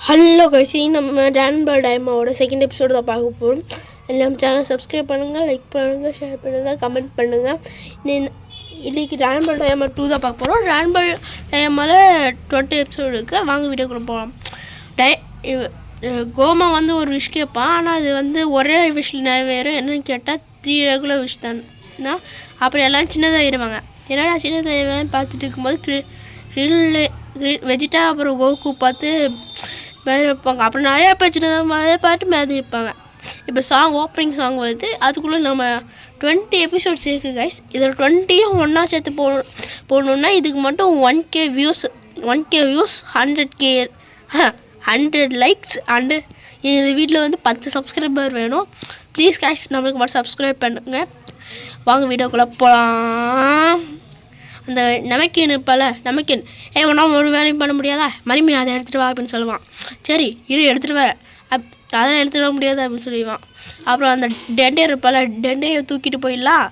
Hello guys, நம்ம Don பால் டைமாவோட second episode தான் பார்க்க போகிறோம். எல்லாம் சேனல் சப்ஸ்கிரைப் பண்ணுங்கள், லைக் பண்ணுங்கள், ஷேர் பண்ணுங்கள், கமெண்ட் பண்ணுங்கள். இன்றைக்கி டான் பால் டைமா 2 தான் பார்க்க போகிறோம். டான் பால் டைமால் 20 எபிசோடு இருக்குது. வாங்க வீடியோக்குள்ளே போகலாம். கோமா வந்து ஒரு விஷ் கேட்பான். ஆனால் அது வந்து ஒரே விஷில் நிறைவேறும். என்னன்னு கேட்டால் 3 ரெகுலர் விஷ் தான். அப்புறம் எல்லாம் சின்னதாகிடுவாங்க. என்னடா சின்னதாகிடுவேன்னு பார்த்துட்டு இருக்கும்போது வெஜிடா அப்புறம் கோகு பார்த்து மேலே வைப்பாங்க. அப்புறம் நிறையா பேர் சின்னதாக நிறைய பாட்டு மேலே வைப்பாங்க. இப்போ ஓப்பனிங் சாங் வருது. அதுக்குள்ளே நம்ம 20 எபிசோட்ஸ் இருக்குது கைஸ். இதில் 20யும் ஒன்றா சேர்த்து போடணுன்னா இதுக்கு மட்டும் 1K வியூஸ் 100 லைக்ஸ் அண்டு இது வீட்டில் வந்து 10 சப்ஸ்கிரைபர் வேணும். ப்ளீஸ் கைஸ், நம்மளுக்கு மட்டும் சப்ஸ்கிரைப் பண்ணுங்கள். வாங்க வீடியோக்குள்ளே போகலாம். அந்த நமக்கின் இருப்பால, நமக்கின் ஒன்றா ஒரு வேலையும் பண்ண முடியாதா, மறுமை அதை எடுத்துகிட்டு வா அப்படின்னு சொல்லுவான். சரி இது எடுத்துகிட்டு வர, அதெல்லாம் எடுத்துகிட்டு வர முடியாது அப்படின்னு சொல்லிடுவான். அப்புறம் அந்த டெண்டே இருப்பால, டெண்டையை தூக்கிட்டு போயிடலாம்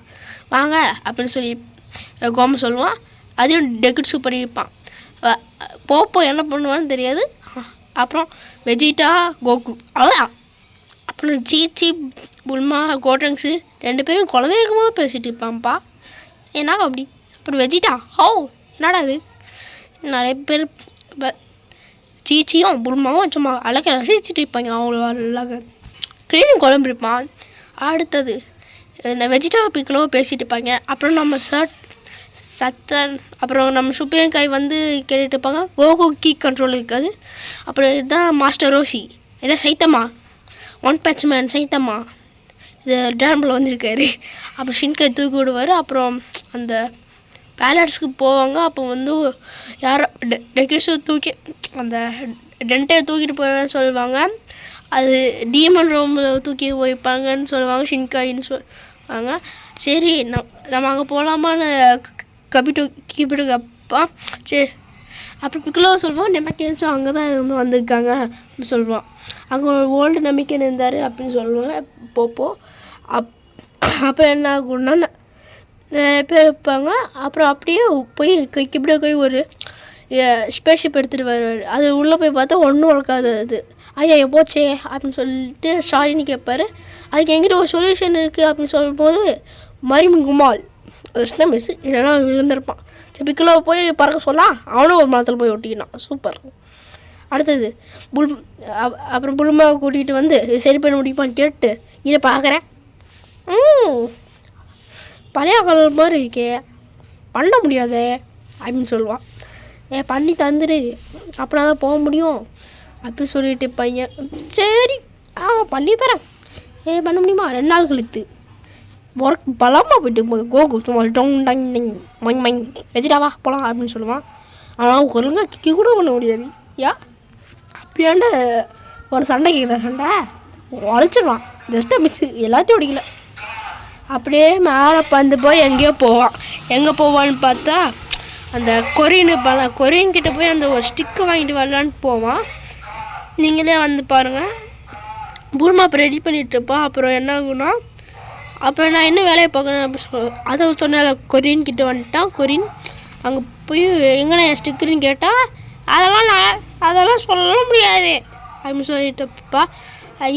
வாங்க அப்படின்னு சொல்லி கோம சொல்லுவான். அதையும் டெக்குட்ஸு பண்ணியிருப்பான். போப்போ என்ன பண்ணுவான்னு தெரியாது. அப்புறம் வெஜிடா கோகு அவ்வளோதான். அப்புறம் சீச்சி புல்மா கோட்ரங்ஸு 2 பேரும் குழந்தை இருக்கும்போது பேசிகிட்டு இருப்பான்ப்பா. ஏன்னா அப்படி. அப்புறம் வெஜிடா என்னடா இது, நிறைய பேர் சீச்சியும் புல்மாவும் சும்மா அழகாக ரசிச்சுட்டு இருப்பாங்க. அவங்கள அழகாக க்ரீனும் குழம்பு இருப்பான். அடுத்தது இந்த வெஜிடபிள் பிக்கிலோ பேசிகிட்டு இருப்பாங்க. அப்புறம் நம்ம சத்தன் அப்புறம் நம்ம சுப்பியங்காய் வந்து கேட்டுட்டு இருப்பாங்க. கோகோ கீ கண்ட்ரோல் இருக்காது. அப்புறம் இதுதான் மாஸ்டர் ரோசி, இதான் சைத்தம்மா, ஒன் பஞ்ச் மேன் சைத்தம்மா, இது டான்பில் வந்திருக்காரு. அப்புறம் ஷின்காய் தூக்கி விடுவார். அப்புறம் அந்த பேலட்ஸ்க்கு போவாங்க. அப்போ வந்து யாரோ டெக்கிஸோ தூக்கி அந்த டென்ட்டையை தூக்கிட்டு போகிறேன்னு சொல்லுவாங்க. அது டீமன் ரூமில் தூக்கி போய்ப்பாங்கன்னு சொல்லுவாங்க, ஷின்காயின்னு சொல்லுவாங்க. சரி நம்ம அங்கே போகலாமான்னு கீப்பிட்டு கேட்பான். சரி அப்புறம் பிக்கிலோ சொல்லுவான், நம்பிக்கைன்னு அங்கே தான் இருந்து வந்திருக்காங்க அப்படின்னு சொல்லுவான். அங்கே ஒரு ஓல்டு நம்பிக்கை இருந்தார் அப்படின்னு சொல்லுவாங்க. போப்போ அப்புறம் என்ன ஆகுன்னா நிறைய பேர் இருப்பாங்க. அப்புறம் அப்படியே போய் இப்படியே ஒரு ஸ்பேஸ்ஷிப் எடுத்துகிட்டு வருவார். அது உள்ளே போய் பார்த்தா ஒன்றும் இருக்காது. அது ஐயா போச்சே அப்படின்னு சொல்லிட்டு ஷாலினி கேட்பாரு. அதுக்கு எங்கிட்ட ஒரு சொல்யூஷன் இருக்குது அப்படின்னு சொல்லும்போது மரிமி குமால் அது மிஸ் இல்லைன்னா இருந்திருப்பான். சரி பிக்கிலோ போய் பறக்க சொல்லலாம். அவனும் ஒரு மரத்தில் போய் ஒட்டிக்கினான். சூப்பர். அடுத்தது அப்புறம் புல்மாவை கூட்டிகிட்டு வந்து சரி பண்ண முடியுமான்னு கேட்டு இதை பார்க்குறேன், பழைய காலம் மாதிரி இருக்கே, பண்ண முடியாதே அப்படின்னு சொல்லுவான். பண்ணி தந்துடு அப்படின்னா தான் போக முடியும் அப்படின்னு சொல்லிட்டு பையன். சரி பண்ணி தரேன், பண்ண முடியுமா 2 நாள் கழித்து ஒர்க் பலமாக போயிட்டு கோகு சும்மா டங் மைங் வெஜிடாவா போகலாம் அப்படின்னு சொல்லுவான். ஆனால் ஒழுங்கா கிக்கி கூட பண்ண முடியாது. அப்படியாண்ட ஒரு சண்டை கேட்குதா, சண்டை உழைச்சிடுவான். ஜஸ்ட்டாக மிஸ்ஸு எல்லாத்தையும் ஒடிக்கல. அப்படியே மேலே பந்து போய் எங்கேயோ போவான். எங்கே போவான்னு பார்த்தா அந்த கொரியன் கிட்டே போய் அந்த ஒரு ஸ்டிக்கு வாங்கிட்டு வரலான்னு போவான். நீங்களே வந்து பாருங்கள். பூர்மா அப்போ ரெடி பண்ணிகிட்ருப்பான். அப்புறம் என்ன ஆகுனா, அப்புறம் நான் என்ன வேலையை பார்க்கணும் அப்படின்னு அதை சொன்ன கொரியன் கிட்டே வந்துட்டான். கொரியன் அங்கே போய் எங்கே என் ஸ்டிக்குன்னு கேட்டால் அதெல்லாம் சொல்ல முடியாது அப்படின்னு சொல்லிட்டுப்பா.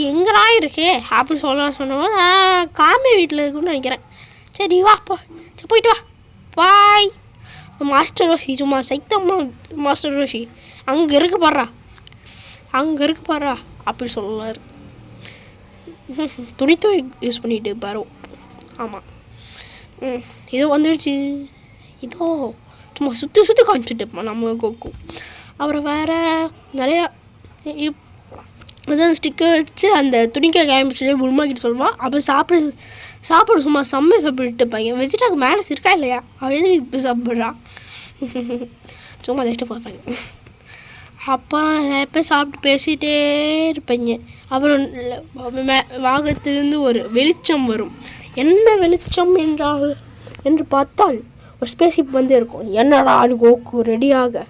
எங்கடா இருக்கே அப்படின்னு சொன்னோம். காமி வீட்டில் இருக்குன்னு நினைக்கிறேன். சரி வா சரி போயிட்டு வா பாய். மாஸ்டர் ரோசி சும்மா சைத்தம்மா மாஸ்டர் ரோசி அங்கே இருக்கு பாடுறா அப்படி சொல்லுவார். துணித்துவை யூஸ் பண்ணிட்டு பாரு. ஆமாம் இதோ வந்துடுச்சு. இதோ சும்மா சுற்றி காமிச்சிட்டு இருப்பான் நம்ம கோகு. அப்புறம் வேறு நிறையா அதான் ஸ்டிக்கர் வச்சு அந்த துணிக்காய் காமிச்சு புல்மாக்கிட்டு சொல்லுவான். அப்புறம் சாப்பிடு சும்மா செம்மையை சாப்பிட்டு இருப்பாங்க. வெஜிடாக்கு மேனஸ் இருக்கா இல்லையா, அவன் எதுக்கு இப்போ சாப்பிட்றான் சும்மா ஜஸ்ட்டு பார்ப்பாங்க. அப்புறம் நிறைய பேர் சாப்பிட்டு பேசிகிட்டே இருப்பாங்க. அப்புறம் வாகத்திலிருந்து ஒரு வெளிச்சம் வரும். என்ன வெளிச்சம் என்று பார்த்தால் ஒரு ஸ்பேஸ்ஷிப் வந்து இருக்கும். என்னடா கோகு ரெடியாக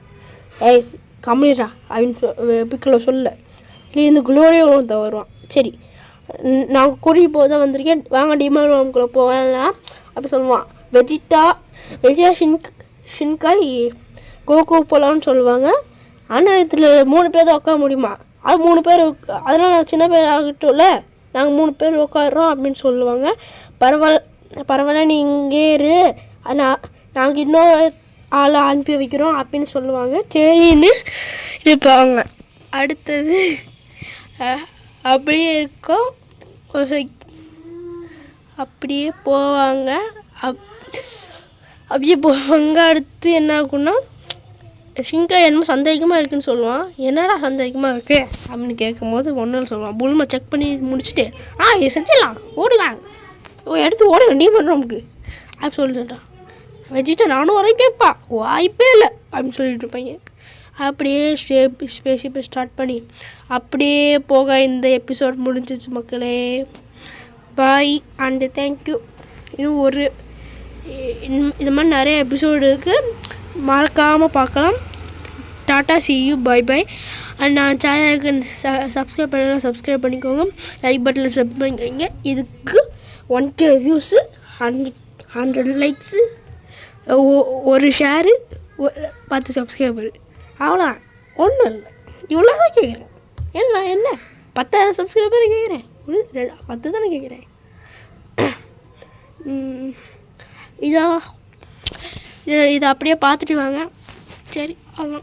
கம்மிடா அப்படின்னு பிக்கிலோ சொல்ல இந்த குளோரியோட வருவான். சரி நான் கூட்டிகிட்டு போக தான் வந்திருக்கேன், வாங்க டிமாண்ட் ரூம்குள்ளே போகலாம் அப்படி சொல்லுவான். வெஜிடா ஷின்காய் கோகு போகலான்னு சொல்லுவாங்க. ஆனால் இதில் 3 பேர் தான் உட்கார முடியுமா, அது 3 பேர் அதனால் சின்ன பேர் ஆகட்டும்ல, நாங்கள் 3 பேர் உட்காடுறோம் அப்படின்னு சொல்லுவாங்க. பரவாயில்ல நீ இங்கே இரு, நாங்கள் இன்னொரு ஆளை அனுப்பி வைக்கிறோம் அப்படின்னு சொல்லுவாங்க. சரின்னு இருப்பாங்க. அடுத்தது அப்படியே இருக்கும், அப்படியே போவாங்க. அப்படியே போவாங்க. அடுத்து என்ன ஆகுன்னா, சிங்கா என்னமோ சந்தேகமாக இருக்குதுன்னு சொல்லுவான். என்னடா சந்தேகமாக இருக்கு அப்படின்னு கேட்கும்போது ஒன்றும் சொல்லுவான். புல்மா செக் பண்ணி முடிச்சுட்டு இது செஞ்சிடலாம், ஓடுங்க, எடுத்து ஓட வேண்டிய பண்ணுறோம்க்கு அப்படின்னு சொல்லிட்டுட்டான். வெஜிட்டா நானும் வரேன் கேட்பா, வாய்ப்பே இல்லை அப்படின்னு சொல்லிட்டு இருப்பாங்க. அப்படியே ஸ்பேஸ்ஷிப்பை ஸ்டார்ட் பண்ணி அப்படியே போக இந்த எபிசோட் முடிஞ்சிச்சு மக்களே. பாய் அண்டு தேங்க்யூ. இன்னும் இது மாதிரி நிறைய எபிசோடு இருக்குது, மறக்காமல் பார்க்கலாம். Tata, see you, bye bye. And நான் சேனலுக்கு சப்ஸ்கிரைப் பண்ணலாம், சப்ஸ்கிரைப் பண்ணிக்கோங்க. லைக் பட்டனில் சப்ஸ்கிரைப் பண்ணிக்கோங்க. இதுக்கு 1K வியூஸு, 100 லைக்ஸு, ஒரு ஷேரு, 10 சப்ஸ்கிரைபரு, அவ்வளோதான். ஒன்றும் இல்லை, இவ்வளோ தான் கேட்குறேன். என்ன 10,000 சப்ஸ்கிரைபர் கேட்குறேன், 10 தானே கேட்குறேன். இதை அப்படியே பார்த்துட்டு வாங்க. சரி, அவ்வளோ.